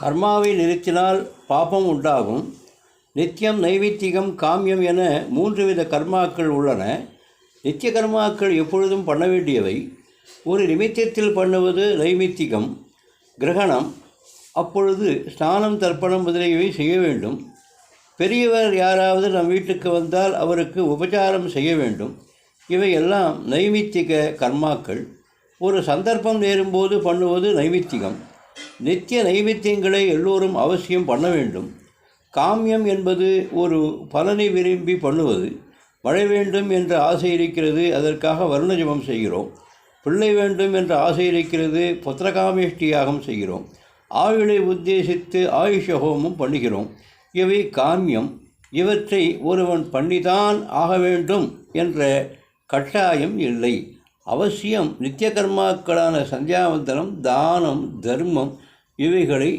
கர்மாவை நிறுத்தினால் பாபம் உண்டாகும். நித்தியம், நைமித்திகம், காமியம் என 3 வித கர்மாக்கள் உள்ளன. நித்திய கர்மாக்கள் எப்பொழுதும் பண்ண வேண்டியவை. ஒரு நிமித்தத்தில் பண்ணுவது நைமித்திகம். கிரகணம், அப்பொழுது ஸ்நானம், தர்ப்பணம் முதலியவை செய்ய வேண்டும். பெரியவர் யாராவது நம் வீட்டுக்கு வந்தால் அவருக்கு உபச்சாரம் செய்ய வேண்டும். இவையெல்லாம் நைமித்திக கர்மாக்கள். ஒரு சந்தர்ப்பம் நேரும்போது பண்ணுவது நைமித்திகம். நித்திய நைமித்தியங்களை எல்லோரும் அவசியம் பண்ண வேண்டும். காமியம் என்பது ஒரு பலனை விரும்பி பண்ணுவது. மழை வேண்டும் என்ற ஆசை இருக்கிறது, அதற்காக வருண ஜபம் செய்கிறோம். பிள்ளை வேண்டும் என்ற ஆசை இருக்கிறது, புத்திரகாமேஷ்டி யாகம் செய்கிறோம். ஆயுளை உத்தேசித்து ஆயுஷ ஹோமம் பண்ணுகிறோம். இவை காமியம். இவற்றை ஒருவன் பண்ணிதான் ஆக வேண்டும் என்ற கட்டாயம் இல்லை. அவசியம் நித்திய கர்மாக்களான சந்தியாவந்தனம், தானம், தர்மம் இவைகளை